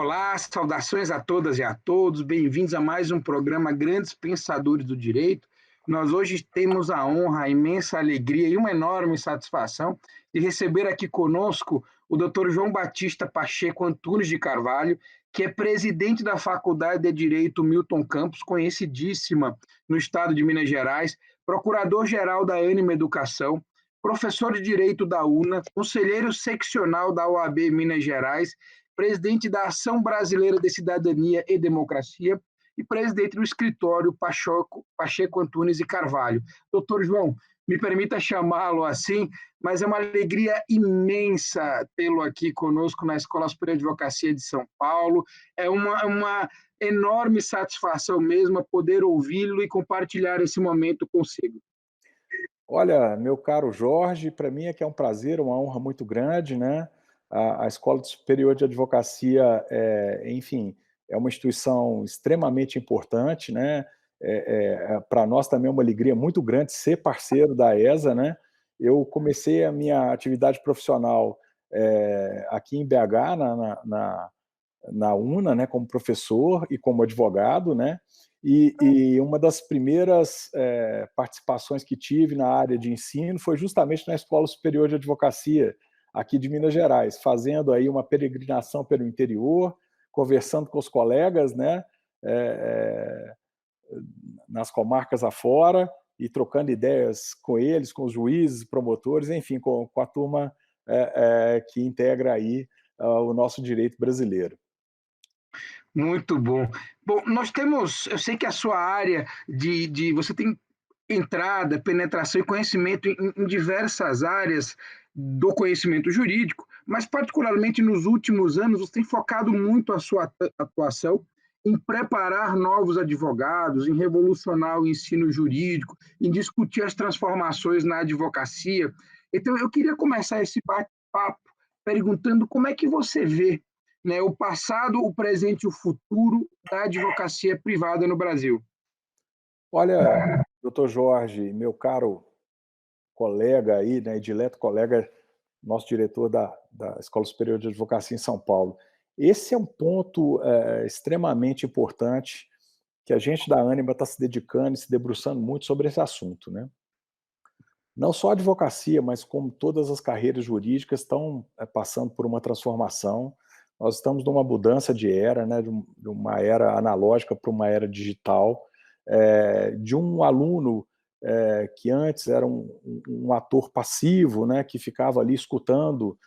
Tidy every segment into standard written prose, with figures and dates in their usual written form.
Olá, saudações a todas e a todos, bem-vindos a mais um programa Grandes Pensadores do Direito. Nós hoje temos a honra, a imensa alegria e uma enorme satisfação de receber aqui conosco o Dr. João Batista Pacheco Antunes de Carvalho, que é presidente da Faculdade de Direito Milton Campos, conhecidíssima no estado de Minas Gerais, procurador-geral da Ânima Educação, professor de Direito da UNA, conselheiro seccional da OAB Minas Gerais, presidente da Ação Brasileira de Cidadania e Democracia e presidente do escritório Pacheco Antunes e Carvalho. Doutor João, me permita chamá-lo assim, mas é uma alegria imensa tê-lo aqui conosco na Escola Superior de Advocacia de São Paulo. É uma enorme satisfação mesmo poder ouvi-lo e compartilhar esse momento consigo. Olha, meu caro Jorge, para mim é que é um prazer, uma honra muito grande, né? A Escola Superior de Advocacia, enfim, é uma instituição extremamente importante, né? Para nós também é uma alegria muito grande ser parceiro da ESA, né? Eu comecei a minha atividade profissional aqui em BH, na UNA, né, como professor e como advogado, né? E uma das primeiras participações que tive na área de ensino foi justamente na Escola Superior de Advocacia, aqui de Minas Gerais, fazendo aí uma peregrinação pelo interior, conversando com os colegas, né, é, nas comarcas afora, e trocando ideias com eles, com os juízes, promotores, enfim, com a turma que integra aí o nosso direito brasileiro. Muito bom. Bom, nós temos, eu sei que a sua área você tem entrada, penetração e conhecimento em diversas áreas do conhecimento jurídico, mas particularmente nos últimos anos você tem focado muito a sua atuação em preparar novos advogados, em revolucionar o ensino jurídico, em discutir as transformações na advocacia. Então, eu queria começar esse bate-papo perguntando como é que você vê, né, o passado, o presente e o futuro da advocacia privada no Brasil. Olha, doutor Jorge, meu caro colega aí, né, dileto colega, nosso diretor da Escola Superior de Advocacia em São Paulo. Esse é um ponto extremamente importante que a gente da Ânima está se dedicando e se debruçando muito sobre esse assunto, né? Não só a advocacia, mas como todas as carreiras jurídicas estão passando por uma transformação. Nós estamos numa mudança de era, né, de uma era analógica para uma era digital, de um aluno que antes era um ator passivo, né, que ficava ali escutando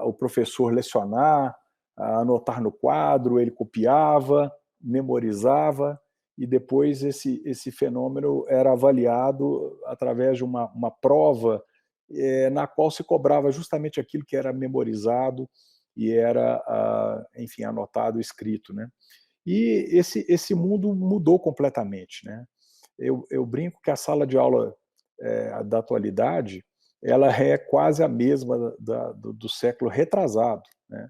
o professor lecionar, anotar no quadro, ele copiava, memorizava, e depois esse fenômeno era avaliado através de uma prova na qual se cobrava justamente aquilo que era memorizado e era, enfim, anotado, escrito, né? E esse mundo mudou completamente, né? Eu brinco que a sala de aula da atualidade ela é quase a mesma do século retrasado, né?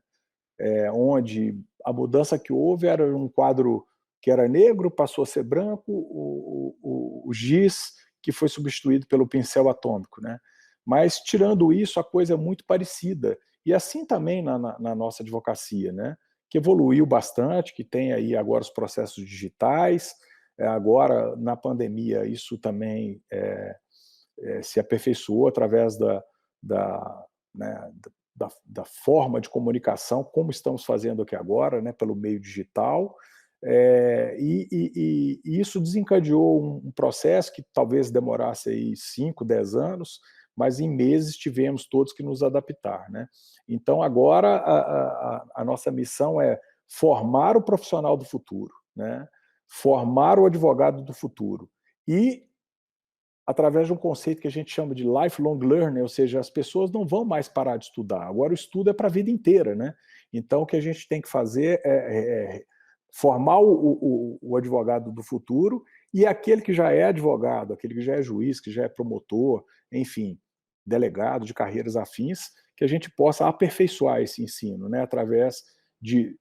Onde a mudança que houve era um quadro que era negro, passou a ser branco, o giz, que foi substituído pelo pincel atômico, né? Mas, tirando isso, a coisa é muito parecida. E assim também na nossa advocacia, né? Que evoluiu bastante, que tem aí agora os processos digitais, agora, na pandemia, isso também se aperfeiçoou através né, da forma de comunicação, como estamos fazendo aqui agora, né, pelo meio digital, e isso desencadeou um processo que talvez demorasse aí 5, 10 anos, mas em meses tivemos todos que nos adaptar, né? Então agora a nossa missão é formar o profissional do futuro, né? Formar o advogado do futuro e através de um conceito que a gente chama de lifelong learning, ou seja, as pessoas não vão mais parar de estudar. Agora o estudo é para a vida inteira, né? Então o que a gente tem que fazer é formar o advogado do futuro e aquele que já é advogado, aquele que já é juiz, que já é promotor, enfim, delegado de carreiras afins, que a gente possa aperfeiçoar esse ensino, né? Através de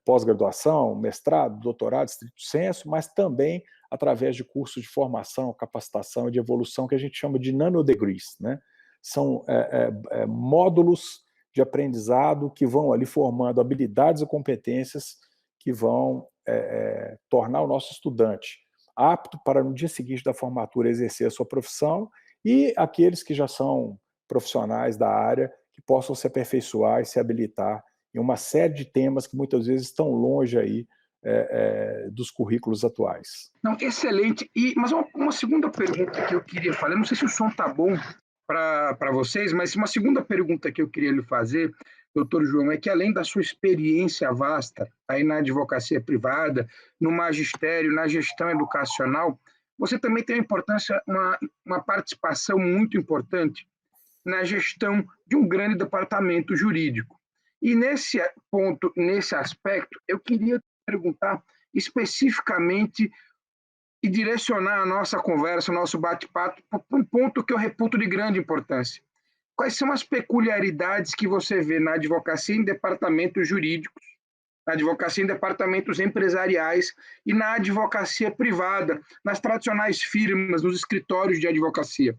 pós-graduação, mestrado, doutorado, stricto sensu, mas também através de cursos de formação, capacitação e de evolução que a gente chama de nanodegrees, né? São módulos de aprendizado que vão ali formando habilidades e competências que vão tornar o nosso estudante apto para, no dia seguinte da formatura, exercer a sua profissão, e aqueles que já são profissionais da área que possam se aperfeiçoar e se habilitar em uma série de temas que muitas vezes estão longe aí dos currículos atuais. Não, excelente. Mas uma segunda pergunta que eu queria fazer, não sei se o som está bom para vocês, mas uma segunda pergunta que eu queria lhe fazer, doutor João, é que além da sua experiência vasta aí na advocacia privada, no magistério, na gestão educacional, você também tem uma participação muito importante na gestão de um grande departamento jurídico. E nesse ponto, nesse aspecto, eu queria perguntar especificamente e direcionar a nossa conversa, o nosso bate-papo, para um ponto que eu reputo de grande importância. Quais são as peculiaridades que você vê na advocacia em departamentos jurídicos, na advocacia em departamentos empresariais e na advocacia privada, nas tradicionais firmas, nos escritórios de advocacia?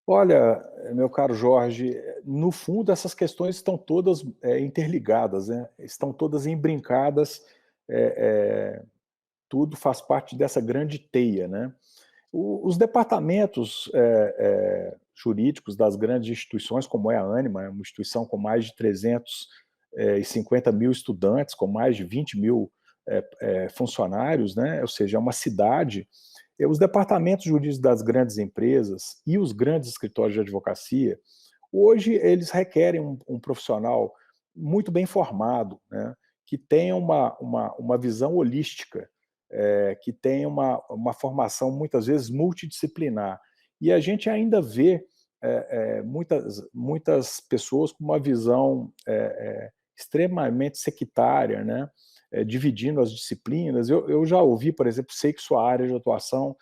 Olha, meu caro Jorge, no fundo essas questões estão todas interligadas, né? Estão todas embrincadas, tudo faz parte dessa grande teia, né? Os departamentos jurídicos das grandes instituições, como é a Ânima, é uma instituição com mais de 350 mil estudantes, com mais de 20 mil funcionários, né? Ou seja, é uma cidade. Os departamentos jurídicos das grandes empresas e os grandes escritórios de advocacia, hoje eles requerem um profissional muito bem formado, né? Que tenha uma visão holística, que tenha uma formação muitas vezes multidisciplinar. E a gente ainda vê muitas pessoas com uma visão extremamente sectária, né? Dividindo as disciplinas. Eu já ouvi, por exemplo, sei que sua área de atuação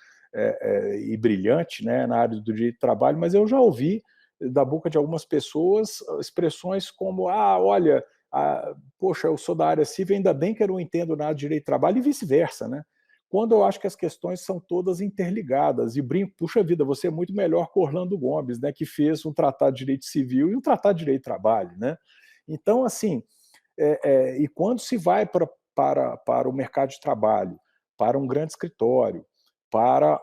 e brilhante, né, na área do direito do trabalho, mas eu já ouvi da boca de algumas pessoas expressões como: olha, poxa, eu sou da área civil, ainda bem que eu não entendo nada de direito do trabalho, e vice-versa, né? Quando eu acho que as questões são todas interligadas, e brinco, puxa vida, você é muito melhor que Orlando Gomes, né, que fez um tratado de direito civil e um tratado de direito do trabalho, né? Então, assim, e quando se vai para o mercado de trabalho, para um grande escritório, para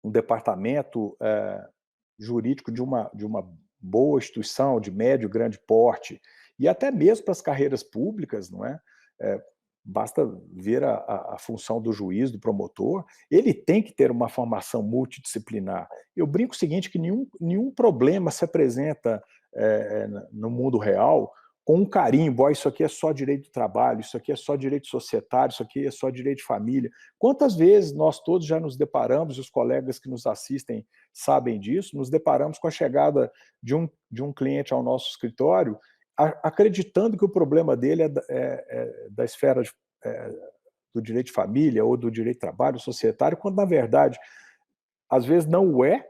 um departamento jurídico de uma boa instituição, de médio, grande porte, e até mesmo para as carreiras públicas, não é? Basta ver a função do juiz, do promotor, ele tem que ter uma formação multidisciplinar. Eu brinco o seguinte, que nenhum problema se apresenta no mundo real com um carimbo: isso aqui é só direito do trabalho, isso aqui é só direito societário, isso aqui é só direito de família. Quantas vezes nós todos já nos deparamos, e os colegas que nos assistem sabem disso, nos deparamos com a chegada de um cliente ao nosso escritório, acreditando que o problema dele é da esfera do direito de família ou do direito de trabalho societário, quando, na verdade, às vezes não o é,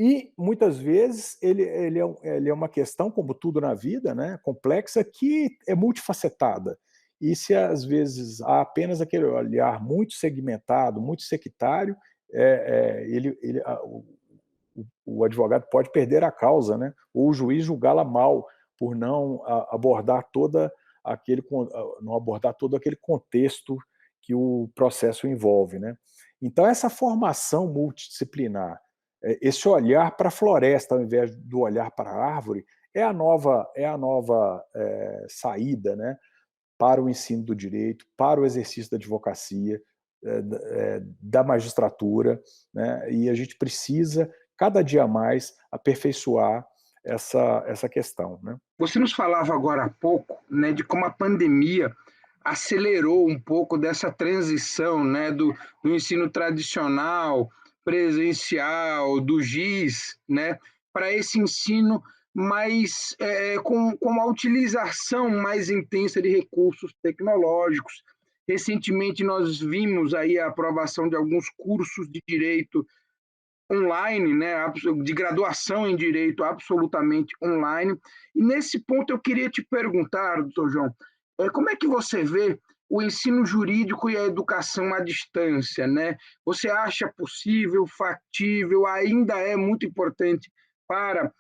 e muitas vezes ele é uma questão, como tudo na vida, né, complexa, que é multifacetada. E se às vezes há apenas aquele olhar muito segmentado, muito sectário, o advogado pode perder a causa, né, ou o juiz julgá-la mal por não abordar todo aquele contexto que o processo envolve, né? Então, essa formação multidisciplinar, esse olhar para a floresta ao invés do olhar para a árvore, é a nova saída, né, para o ensino do direito, para o exercício da advocacia, da magistratura, né, e a gente precisa, cada dia mais, aperfeiçoar essa questão, né? Você nos falava agora há pouco, né, de como a pandemia acelerou um pouco dessa transição, né, do ensino tradicional, presencial, do GIS, né, para esse ensino mais com a utilização mais intensa de recursos tecnológicos. Recentemente nós vimos aí a aprovação de alguns cursos de direito online, né, de graduação em direito absolutamente online. E nesse ponto eu queria te perguntar, doutor João, como é que você vê o ensino jurídico e a educação à distância, né? Você acha possível, factível, ainda é muito importante para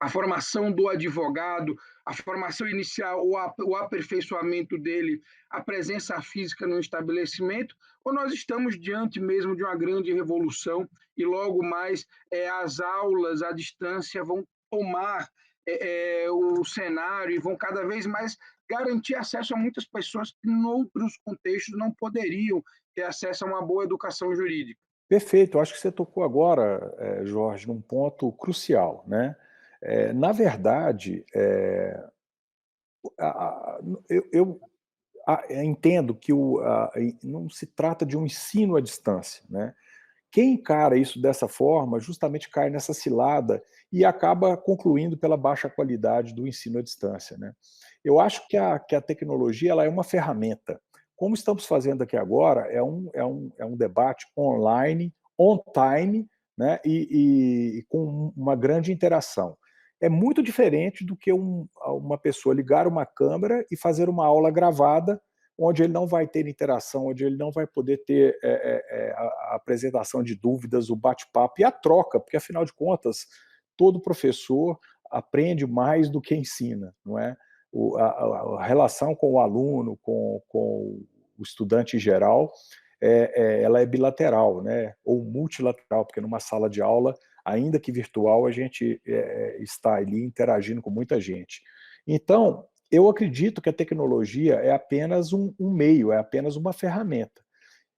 a formação do advogado, a formação inicial, o aperfeiçoamento dele, a presença física no estabelecimento, ou nós estamos diante mesmo de uma grande revolução e logo mais as aulas à distância vão tomar o cenário e vão cada vez mais garantir acesso a muitas pessoas que em outros contextos não poderiam ter acesso a uma boa educação jurídica. Perfeito, acho que você tocou agora, Jorge, num ponto crucial, né? Na verdade, eu entendo que não se trata de um ensino à distância, né? Quem encara isso dessa forma justamente cai nessa cilada e acaba concluindo pela baixa qualidade do ensino à distância, né? Eu acho que a tecnologia ela é uma ferramenta. Como estamos fazendo aqui agora, é um debate online, on time, né? E com uma grande interação. É muito diferente do que uma pessoa ligar uma câmera e fazer uma aula gravada, onde ele não vai ter interação, onde ele não vai poder ter a apresentação de dúvidas, o bate-papo e a troca, porque, afinal de contas, todo professor aprende mais do que ensina, não é? A relação com o aluno, com o estudante em geral, ela é bilateral, né? Ou multilateral, porque numa sala de aula, ainda que virtual, a gente está ali interagindo com muita gente. Então, eu acredito que a tecnologia é apenas um meio, é apenas uma ferramenta.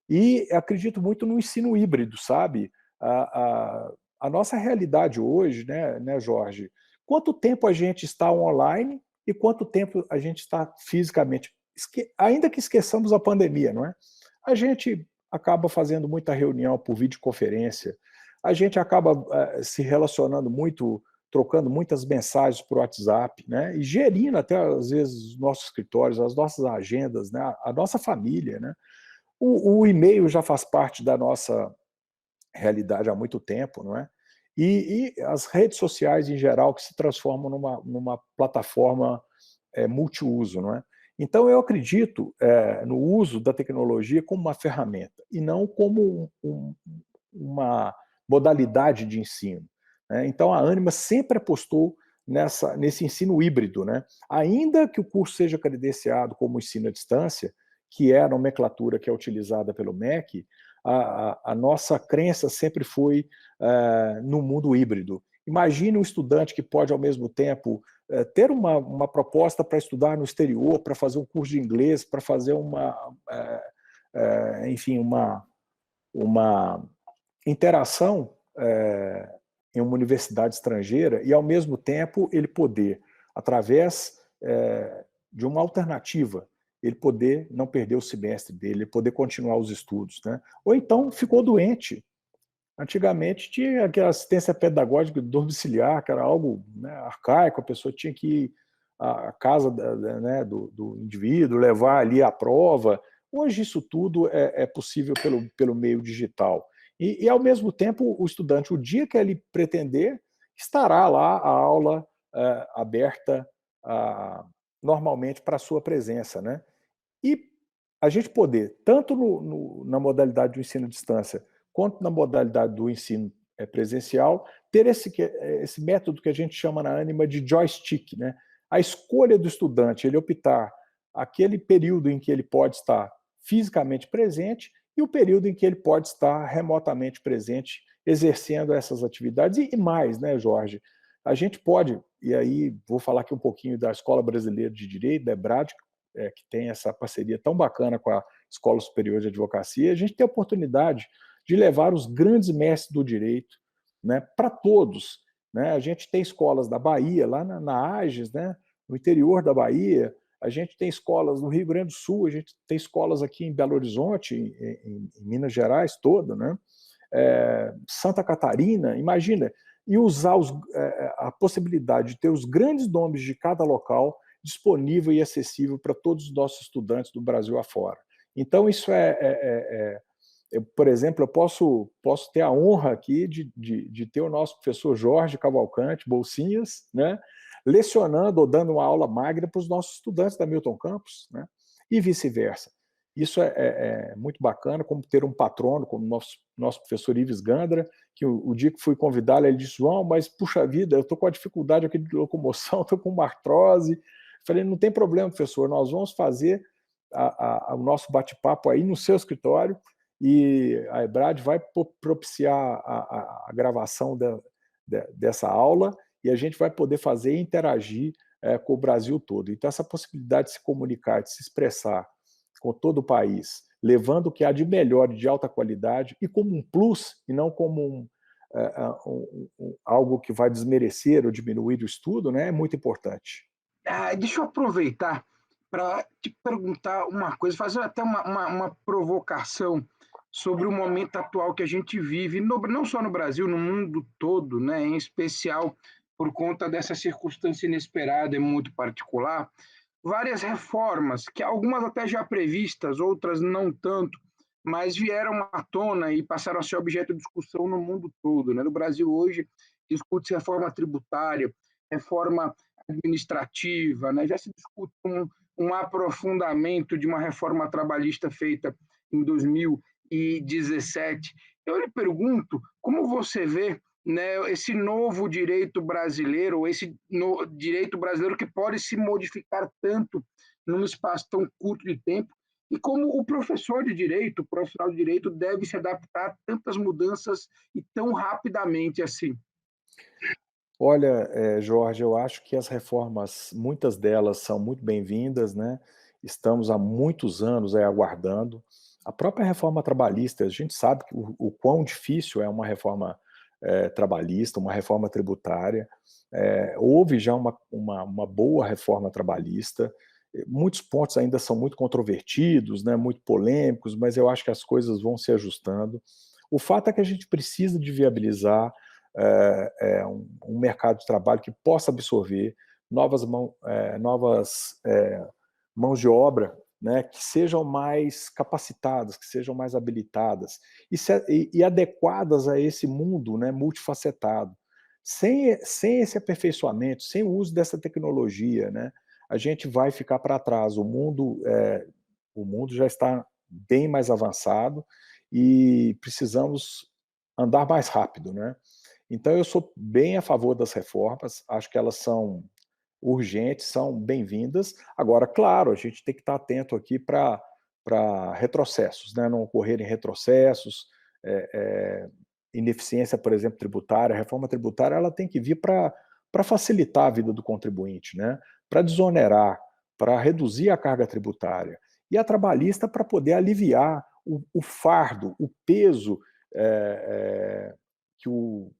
E acredito muito no ensino híbrido, sabe? A nossa realidade hoje, né, Jorge? Quanto tempo a gente está online e quanto tempo a gente está fisicamente? Ainda que esqueçamos a pandemia, não é? A gente acaba fazendo muita reunião por videoconferência, a gente acaba se relacionando muito, trocando muitas mensagens por WhatsApp, né? E gerindo até, às vezes, os nossos escritórios, as nossas agendas, né? A nossa família, né? O e-mail já faz parte da nossa realidade há muito tempo, não é? E as redes sociais, em geral, que se transformam numa plataforma multiuso, não é? Então, eu acredito no uso da tecnologia como uma ferramenta e não como uma modalidade de ensino, né? Então, a Ânima sempre apostou nesse ensino híbrido, né? Ainda que o curso seja credenciado como ensino à distância, que é a nomenclatura que é utilizada pelo MEC, a nossa crença sempre foi no mundo híbrido. Imagine um estudante que pode, ao mesmo tempo, ter uma proposta para estudar no exterior, para fazer um curso de inglês, para fazer enfim, uma interação em uma universidade estrangeira e, ao mesmo tempo, ele poder, através de uma alternativa, ele poder não perder o semestre dele, ele poder continuar os estudos, né? Ou então ficou doente. Antigamente tinha aquela assistência pedagógica domiciliar, que era algo, né, arcaico, a pessoa tinha que ir à casa né, do indivíduo, levar ali a prova. Hoje isso tudo é possível pelo meio digital. E, ao mesmo tempo, o estudante, o dia que ele pretender, estará lá a aula aberta normalmente para a sua presença, né? E a gente poder, tanto na modalidade do ensino à distância, quanto na modalidade do ensino presencial, ter esse método que a gente chama na Ânima de joystick, né? A escolha do estudante, ele optar aquele período em que ele pode estar fisicamente presente e o período em que ele pode estar remotamente presente, exercendo essas atividades. E mais, né, Jorge? A gente pode, e aí vou falar aqui um pouquinho da Escola Brasileira de Direito, da EBRAD, que tem essa parceria tão bacana com a Escola Superior de Advocacia, a gente tem a oportunidade de levar os grandes mestres do direito, né, para todos, né? A gente tem escolas da Bahia, lá na AGES, né, no interior da Bahia, a gente tem escolas no Rio Grande do Sul, a gente tem escolas aqui em Belo Horizonte, em Minas Gerais toda, né? Santa Catarina, imagina, e usar a possibilidade de ter os grandes nomes de cada local disponível e acessível para todos os nossos estudantes do Brasil afora. Então, isso por exemplo, eu posso ter a honra aqui de ter o nosso professor Jorge Cavalcante, Bolsinhas, né, lecionando ou dando uma aula magna para os nossos estudantes da Milton Campos, né, e vice-versa. Isso é muito bacana, como ter um patrono, como nosso professor Ives Gandra, que o dia que fui convidá-lo, ele disse: João, mas puxa vida, eu estou com a dificuldade aqui de locomoção, estou com uma artrose. Falei: não tem problema, professor, nós vamos fazer o nosso bate-papo aí no seu escritório e a EBRAD vai propiciar a gravação dessa aula e a gente vai poder fazer e interagir com o Brasil todo. Então, essa possibilidade de se comunicar, de se expressar com todo o país, levando o que há de melhor e de alta qualidade e como um plus e não como algo que vai desmerecer ou diminuir o estudo, né, é muito importante. Deixa eu aproveitar para te perguntar uma coisa, fazer até uma provocação sobre o momento atual que a gente vive, não só no Brasil, no mundo todo, né, em especial por conta dessa circunstância inesperada e muito particular. Várias reformas, que algumas até já previstas, outras não tanto, mas vieram à tona e passaram a ser objeto de discussão no mundo todo. Né? No Brasil, hoje, discute-se reforma tributária, reforma administrativa, né? Já se discute um aprofundamento de uma reforma trabalhista feita em 2017. Eu lhe pergunto, como você vê, né, esse novo direito brasileiro, direito brasileiro que pode se modificar tanto num espaço tão curto de tempo, e como o professor de direito, o profissional de direito, deve se adaptar a tantas mudanças e tão rapidamente assim? Olha, Jorge, eu acho que as reformas, muitas delas são muito bem-vindas, né? Estamos há muitos anos aguardando. A própria reforma trabalhista, a gente sabe que o quão difícil é uma reforma trabalhista, uma reforma tributária. Houve já uma boa reforma trabalhista. Muitos pontos ainda são muito controvertidos, né? Muito polêmicos, mas eu acho que as coisas vão se ajustando. O fato é que a gente precisa de viabilizar um mercado de trabalho que possa absorver novas mãos de obra, né, que sejam mais capacitadas, que sejam mais habilitadas e adequadas a esse mundo, né, multifacetado. Sem esse aperfeiçoamento, sem o uso dessa tecnologia, né, a gente vai ficar para trás. O mundo já está bem mais avançado e precisamos andar mais rápido, né? Então, eu sou bem a favor das reformas, acho que elas são urgentes, são bem-vindas. Agora, claro, a gente tem que estar atento aqui para retrocessos, né? Não ocorrerem retrocessos, ineficiência, por exemplo, tributária. A reforma tributária ela tem que vir para facilitar a vida do contribuinte, né? Para desonerar, para reduzir a carga tributária. E a trabalhista para poder aliviar o fardo, o peso que o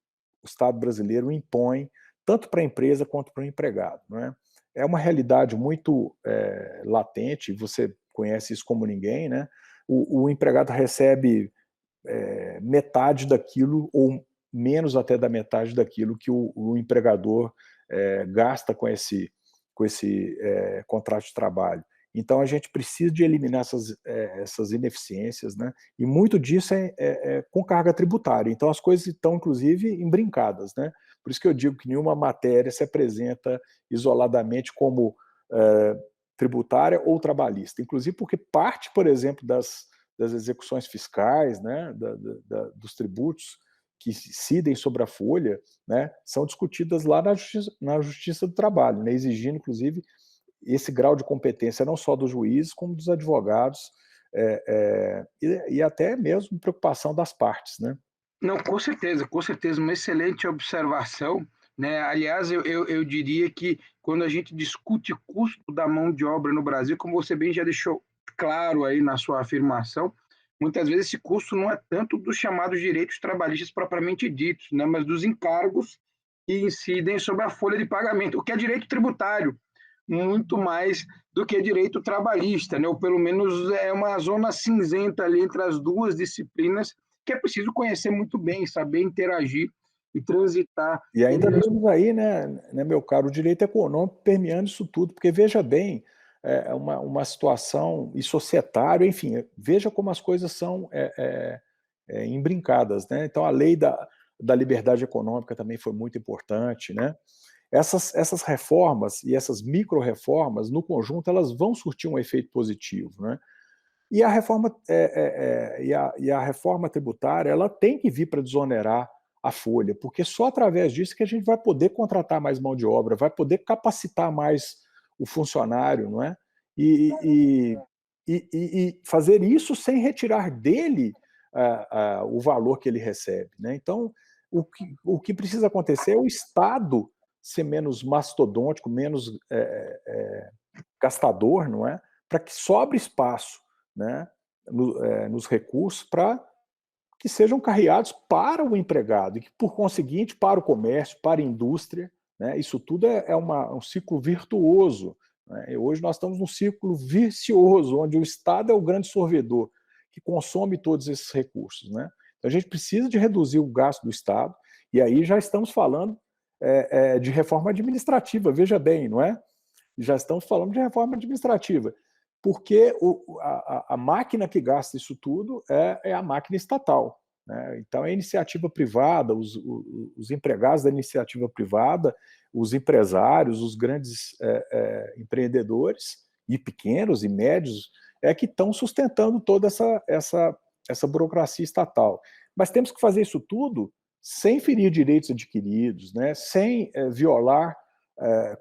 Estado brasileiro impõe tanto para a empresa quanto para o empregado. Não é? É uma realidade muito latente, você conhece isso como ninguém, né? O empregado recebe metade daquilo, ou menos até da metade daquilo que o empregador gasta com esse contrato de trabalho. Então, a gente precisa de eliminar essas ineficiências, né? E muito disso é com carga tributária. Então, as coisas estão, inclusive, embrincadas, né? Por isso que eu digo que nenhuma matéria se apresenta isoladamente como tributária ou trabalhista. Inclusive porque parte, por exemplo, das execuções fiscais, né? Dos tributos que incidem sobre a folha, né? São discutidas lá na Justiça do Trabalho, né? Exigindo, inclusive, esse grau de competência não só dos juízes, como dos advogados, e até mesmo preocupação das partes, né? Não, com certeza, uma excelente observação. Né? Aliás, eu diria que quando a gente discute custo da mão de obra no Brasil, como você bem já deixou claro aí na sua afirmação, muitas vezes esse custo não é tanto dos chamados direitos trabalhistas propriamente ditos, né? Mas dos encargos que incidem sobre a folha de pagamento, o que é direito tributário, muito mais do que direito trabalhista, né? Ou pelo menos é uma zona cinzenta ali entre as duas disciplinas que é preciso conhecer muito bem, saber interagir e transitar. E ainda temos aí, né, meu caro, o direito econômico permeando isso tudo, porque veja bem, uma situação e societário, enfim, veja como as coisas são embrincadas, né? Então, a lei da liberdade econômica também foi muito importante, né? Essas reformas e essas micro-reformas, no conjunto, elas vão surtir um efeito positivo, né? E a reforma, e a reforma tributária, ela tem que vir para desonerar a folha, porque só através disso que a gente vai poder contratar mais mão de obra, vai poder capacitar mais o funcionário, não é? E fazer isso sem retirar dele o valor que ele recebe, né? Então, o que precisa acontecer é o Estado ser menos mastodôntico, menos gastador, não é? Para que sobre espaço, né, nos recursos para que sejam carreados para o empregado e que, por conseguinte, para o comércio, para a indústria, né? Isso tudo é um ciclo virtuoso, né? E hoje nós estamos num ciclo vicioso, onde o Estado é o grande sorvedor que consome todos esses recursos, né? Então a gente precisa de reduzir o gasto do Estado, e aí já estamos falando de reforma administrativa, veja bem, não é? Já estamos falando de reforma administrativa, porque a máquina que gasta isso tudo é a máquina estatal, né? Então, a iniciativa privada, os empregados da iniciativa privada, os empresários, os grandes empreendedores, e pequenos e médios, que estão sustentando toda essa burocracia estatal. Mas temos que fazer isso tudo sem ferir direitos adquiridos, né? Sem violar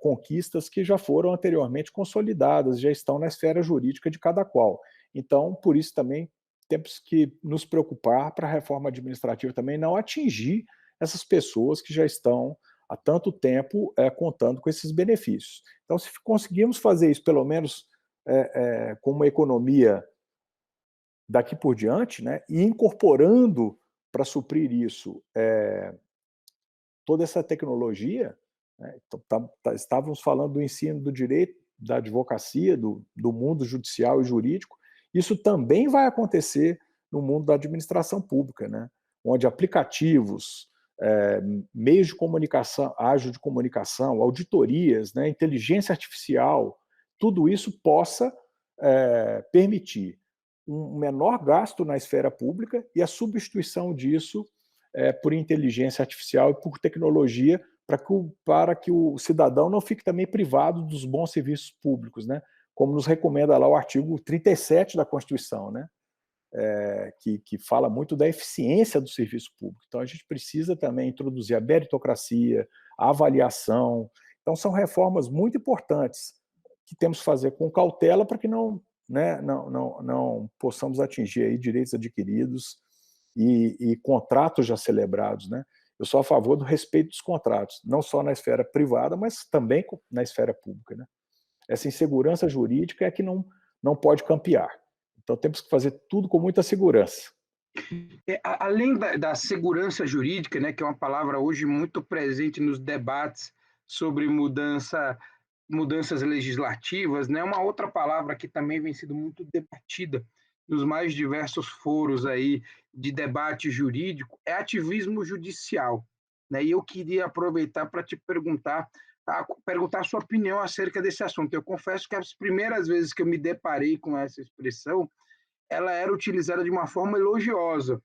conquistas que já foram anteriormente consolidadas, já estão na esfera jurídica de cada qual. Então, por isso também temos que nos preocupar para a reforma administrativa também não atingir essas pessoas que já estão há tanto tempo contando com esses benefícios. Então, se conseguirmos fazer isso, pelo menos com uma economia daqui por diante, né, e incorporando para suprir isso toda essa tecnologia, né? Então, estávamos falando do ensino do direito, da advocacia, do mundo judicial e jurídico. Isso também vai acontecer no mundo da administração pública, né? Onde aplicativos, meios de comunicação, ágil de comunicação, auditorias, né, inteligência artificial, tudo isso possa permitir um menor gasto na esfera pública e a substituição disso por inteligência artificial e por tecnologia, para que o cidadão não fique também privado dos bons serviços públicos, né? Como nos recomenda lá o artigo 37 da Constituição, né? Que fala muito da eficiência do serviço público. Então, a gente precisa também introduzir a meritocracia, a avaliação. Então, são reformas muito importantes que temos que fazer com cautela para que não possamos atingir aí direitos adquiridos e contratos já celebrados, né? Eu sou a favor do respeito dos contratos, não só na esfera privada, mas também na esfera pública, né? Essa insegurança jurídica é que não pode campear. Então, temos que fazer tudo com muita segurança. Além da segurança jurídica, né, que é uma palavra hoje muito presente nos debates sobre mudanças legislativas, né, uma outra palavra que também vem sendo muito debatida nos mais diversos foros aí de debate jurídico é ativismo judicial, né? E eu queria aproveitar para te perguntar a sua opinião acerca desse assunto. Eu confesso que as primeiras vezes que eu me deparei com essa expressão, ela era utilizada de uma forma elogiosa,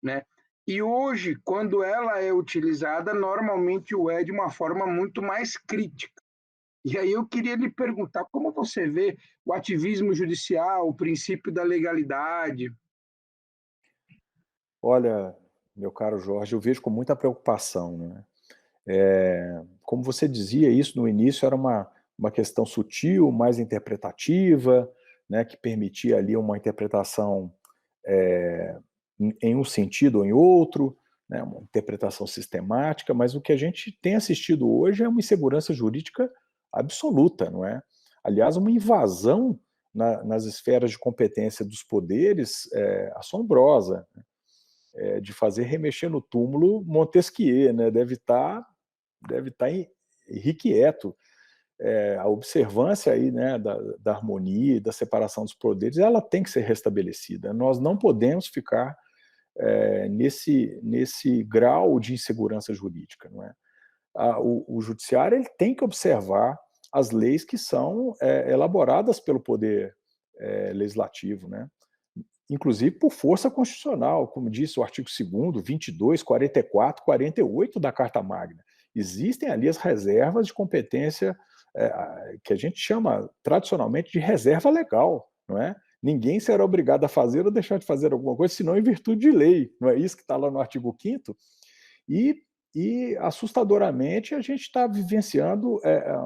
né? E hoje, quando ela é utilizada, normalmente o é de uma forma muito mais crítica. E aí eu queria lhe perguntar como você vê o ativismo judicial, o princípio da legalidade. Olha, meu caro Jorge, eu vejo com muita preocupação, né? Como você dizia, isso no início era uma questão sutil, mais interpretativa, né, que permitia ali uma interpretação em um sentido ou em outro, né, uma interpretação sistemática, mas o que a gente tem assistido hoje é uma insegurança jurídica absoluta, não é? Aliás, uma invasão nas esferas de competência dos poderes assombrosa, de fazer remexer no túmulo Montesquieu, né? Deve estar irrequieto. A observância aí, né, da harmonia e da separação dos poderes, ela tem que ser restabelecida. Nós não podemos ficar nesse grau de insegurança jurídica, não é? O judiciário ele tem que observar as leis que são elaboradas pelo poder legislativo, né? Inclusive por força constitucional, como disse o artigo 2º, 22, 44, 48 da Carta Magna. Existem ali as reservas de competência que a gente chama tradicionalmente de reserva legal, não é? ninguém será obrigado a fazer ou deixar de fazer alguma coisa, senão em virtude de lei. Não é isso que está lá no artigo 5º? E assustadoramente, a gente está vivenciando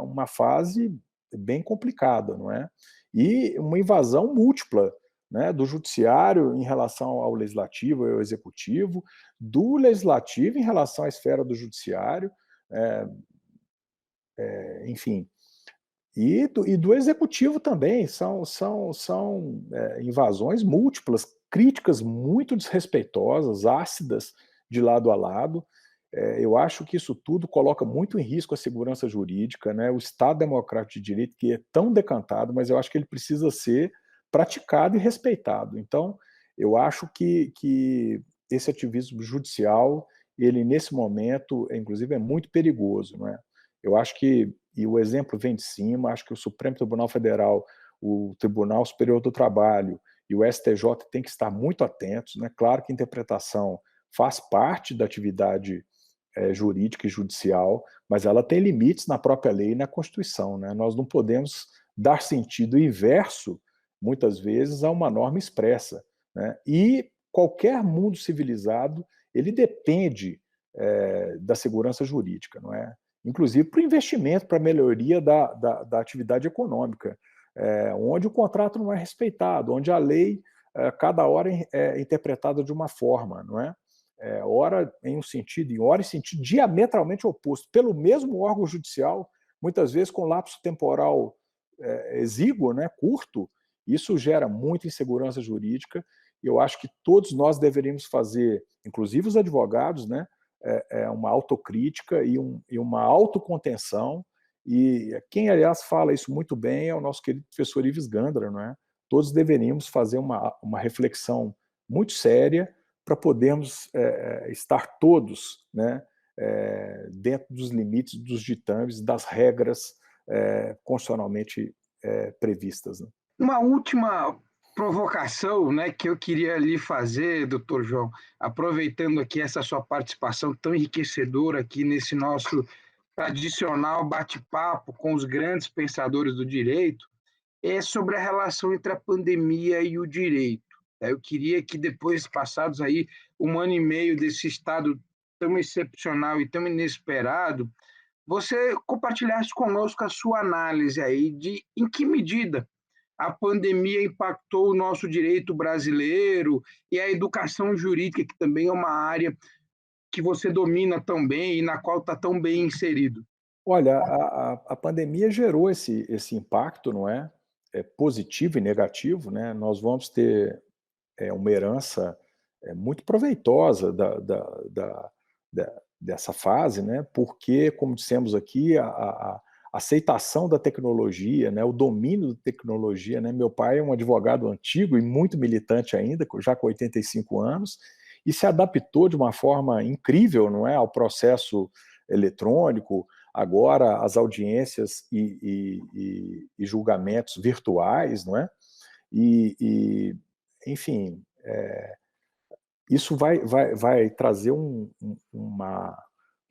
uma fase bem complicada, não é? E uma invasão múltipla, né, do judiciário em relação ao legislativo e ao executivo, do legislativo em relação à esfera do judiciário, enfim, e do executivo também. São invasões múltiplas, críticas muito desrespeitosas, ácidas, de lado a lado. Eu acho que isso tudo coloca muito em risco a segurança jurídica, né? O Estado Democrático de Direito, que é tão decantado, mas eu acho que ele precisa ser praticado e respeitado. Então, eu acho que esse ativismo judicial, ele nesse momento, inclusive, é muito perigoso, não é? Eu acho que, e o exemplo vem de cima, acho que o Supremo Tribunal Federal, o Tribunal Superior do Trabalho e o STJ têm que estar muito atentos, né? Claro que a interpretação faz parte da atividade jurídica e judicial, mas ela tem limites na própria lei e na Constituição, né? Nós não podemos dar sentido inverso, muitas vezes, a uma norma expressa, né? E qualquer mundo civilizado, ele depende da segurança jurídica, não é? Inclusive para o investimento, para a melhoria da atividade econômica, onde o contrato não é respeitado, onde a lei, cada hora é interpretada de uma forma, não é? Ora em um sentido e ora em sentido diametralmente oposto, pelo mesmo órgão judicial, muitas vezes com lapso temporal exíguo, né, curto. Isso gera muita insegurança jurídica, e eu acho que todos nós deveríamos fazer, inclusive os advogados, né, uma autocrítica e uma autocontenção, e quem, aliás, fala isso muito bem é o nosso querido professor Ives Gandra, não é? Todos deveríamos fazer uma reflexão muito séria para podermos estar todos, né, dentro dos limites dos ditames, das regras constitucionalmente previstas. Né? Uma última provocação, né, que eu queria lhe fazer, doutor João, aproveitando aqui essa sua participação tão enriquecedora aqui nesse nosso tradicional bate-papo com os grandes pensadores do direito, é sobre a relação entre a pandemia e o direito. Eu queria que depois, passados aí 1 ano e meio desse estado tão excepcional e tão inesperado, você compartilhasse conosco a sua análise aí de em que medida a pandemia impactou o nosso direito brasileiro e a educação jurídica, que também é uma área que você domina tão bem e na qual está tão bem inserido. Olha, a pandemia gerou esse impacto, não é? Positivo e negativo, né? Nós vamos ter uma herança muito proveitosa dessa fase, né? Porque, como dissemos aqui, a aceitação da tecnologia, né? O domínio da tecnologia, né? Meu pai é um advogado antigo e muito militante ainda, já com 85 anos, e se adaptou de uma forma incrível, não é, ao processo eletrônico, agora as audiências e julgamentos virtuais, não é? Enfim, isso vai trazer um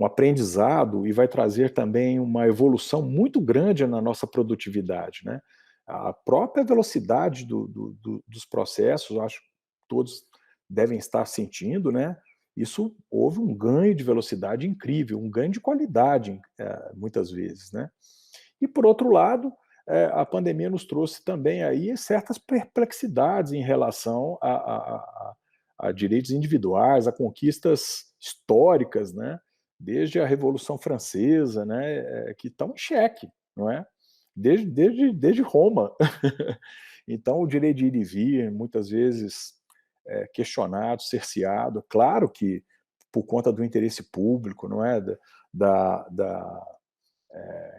aprendizado e vai trazer também uma evolução muito grande na nossa produtividade, né? A própria velocidade dos processos, acho que todos devem estar sentindo, né? Isso houve um ganho de velocidade incrível, um ganho de qualidade, muitas vezes, né? E por outro lado, a pandemia nos trouxe também aí certas perplexidades em relação a direitos individuais, a conquistas históricas, né? Desde a Revolução Francesa, né? Que estão em xeque, não é? Desde Roma. Então, o direito de ir e vir, muitas vezes questionado, cerceado, claro que por conta do interesse público, não é?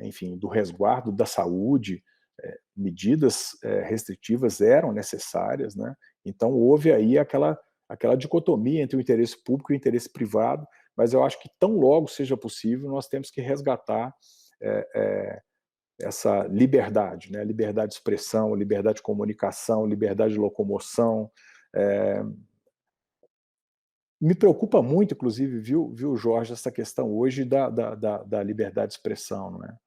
Enfim, do resguardo da saúde, medidas restritivas eram necessárias, né? Então houve aí aquela dicotomia entre o interesse público e o interesse privado, mas eu acho que tão logo seja possível, nós temos que resgatar essa liberdade, né? Liberdade de expressão, liberdade de comunicação, liberdade de locomoção. Me preocupa muito, inclusive, viu, Jorge, essa questão hoje da liberdade de expressão, não é?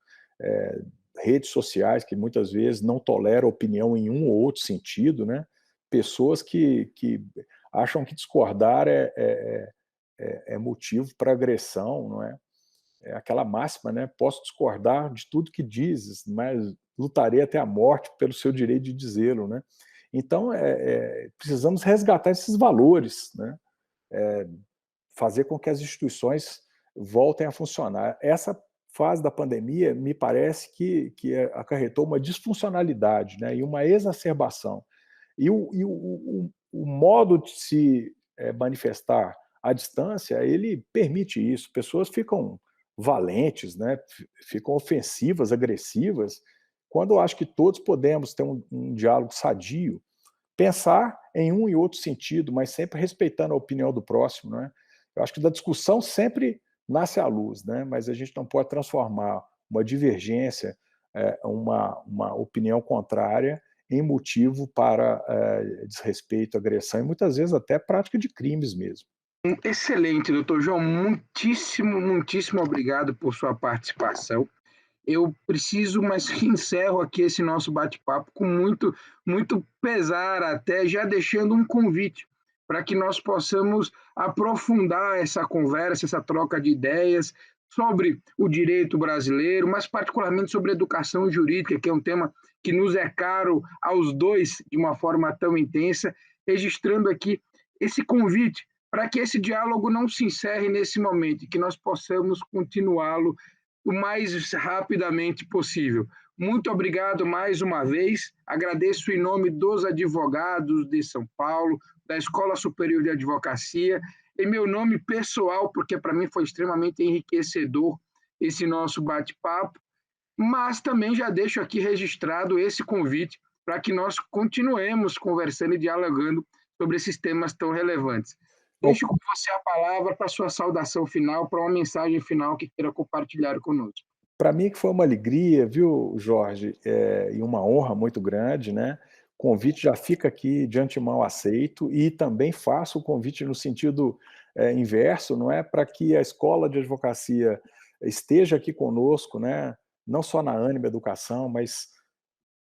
Redes sociais que muitas vezes não toleram opinião em um ou outro sentido, né? pessoas que acham que discordar é motivo para agressão, não é? É aquela máxima, né? Posso discordar de tudo que dizes, mas lutarei até a morte pelo seu direito de dizê-lo, né? Então, precisamos resgatar esses valores, né? Fazer com que as instituições voltem a funcionar. Essa fase da pandemia me parece que acarretou uma disfuncionalidade, né? E uma exacerbação. E o modo de se manifestar à distância, ele permite isso. Pessoas ficam valentes, né? Ficam ofensivas, agressivas, quando eu acho que todos podemos ter um diálogo sadio, pensar em um e outro sentido, mas sempre respeitando a opinião do próximo, né? Eu acho que da discussão sempre nasce a luz, né? Mas a gente não pode transformar uma divergência, uma opinião contrária, em motivo para desrespeito, agressão e muitas vezes até prática de crimes mesmo. Excelente, doutor João. Muitíssimo, muitíssimo obrigado por sua participação. Eu preciso, mas encerro aqui esse nosso bate-papo com muito, muito pesar, até já deixando um convite para que nós possamos aprofundar essa conversa, essa troca de ideias sobre o direito brasileiro, mas particularmente sobre a educação jurídica, que é um tema que nos é caro aos dois de uma forma tão intensa, registrando aqui esse convite para que esse diálogo não se encerre nesse momento e que nós possamos continuá-lo o mais rapidamente possível. Muito obrigado mais uma vez. Agradeço em nome dos advogados de São Paulo, da Escola Superior de Advocacia, em meu nome pessoal, porque para mim foi extremamente enriquecedor esse nosso bate-papo, mas também já deixo aqui registrado esse convite para que nós continuemos conversando e dialogando sobre esses temas tão relevantes. Deixo com você a palavra para a sua saudação final, para uma mensagem final que queira compartilhar conosco. Para mim que foi uma alegria, viu, Jorge, e uma honra muito grande, né? O convite já fica aqui de antemão aceito e também faço o convite no sentido inverso, não é? Para que a Escola de Advocacia esteja aqui conosco, né? Não só na Ânima Educação, mas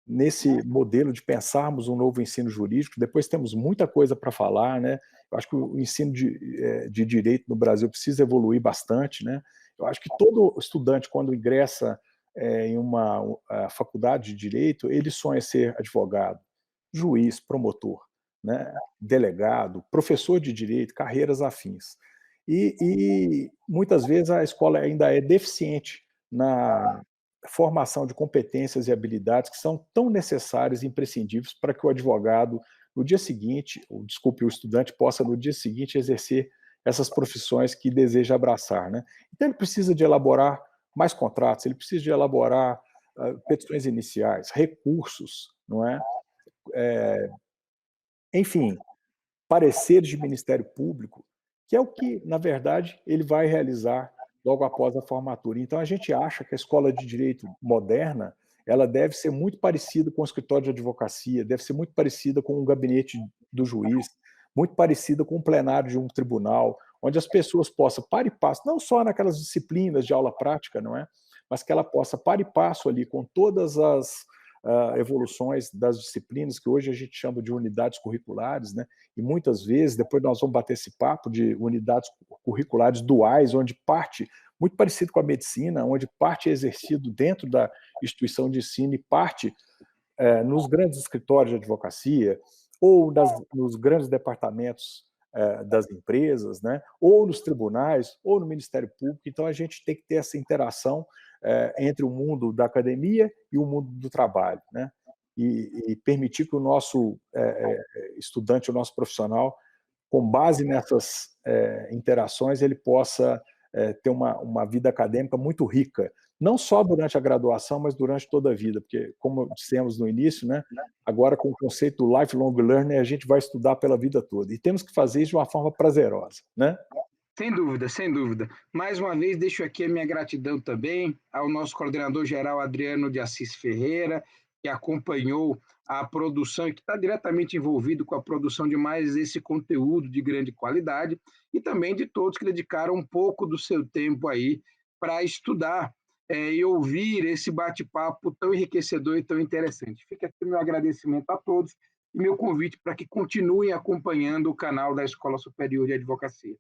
nesse modelo de pensarmos um novo ensino jurídico. Depois temos muita coisa para falar, né? Eu acho que o ensino de direito no Brasil precisa evoluir bastante, né? Eu acho que todo estudante, quando ingressa em uma faculdade de direito, ele sonha ser advogado, juiz, promotor, né? Delegado, professor de direito, carreiras afins. E muitas vezes a escola ainda é deficiente na formação de competências e habilidades que são tão necessárias e imprescindíveis para que o advogado, no dia seguinte, ou desculpe, o estudante possa, no dia seguinte, exercer essas profissões que deseja abraçar, né? Então, ele precisa de elaborar mais contratos, ele precisa de elaborar petições iniciais, recursos, não é? Enfim, pareceres de Ministério Público, que é o que, na verdade, ele vai realizar logo após a formatura. Então, a gente acha que a escola de direito moderna ela deve ser muito parecida com o escritório de advocacia, deve ser muito parecida com o gabinete do juiz, muito parecida com o plenário de um tribunal, onde as pessoas possam, par e passo, não só naquelas disciplinas de aula prática, não é? Mas que ela possa, par e passo ali, com todas as evoluções das disciplinas, que hoje a gente chama de unidades curriculares, né? E muitas vezes, depois nós vamos bater esse papo de unidades curriculares duais, onde parte, muito parecido com a medicina, onde parte é exercido dentro da instituição de ensino e parte nos grandes escritórios de advocacia, ou nos grandes departamentos das empresas, né? Ou nos tribunais, ou no Ministério Público. Então, a gente tem que ter essa interação entre o mundo da academia e o mundo do trabalho, né? E permitir que o nosso estudante, o nosso profissional, com base nessas interações, ele possa ter uma vida acadêmica muito rica, não só durante a graduação, mas durante toda a vida, porque, como dissemos no início, né, agora com o conceito do lifelong learning, a gente vai estudar pela vida toda, e temos que fazer isso de uma forma prazerosa, né? Sem dúvida, sem dúvida. Mais uma vez, deixo aqui a minha gratidão também ao nosso coordenador-geral Adriano de Assis Ferreira, que acompanhou a produção e que está diretamente envolvido com a produção de mais esse conteúdo de grande qualidade, e também de todos que dedicaram um pouco do seu tempo aí para estudar e ouvir esse bate-papo tão enriquecedor e tão interessante. Fica aqui o meu agradecimento a todos e meu convite para que continuem acompanhando o canal da Escola Superior de Advocacia.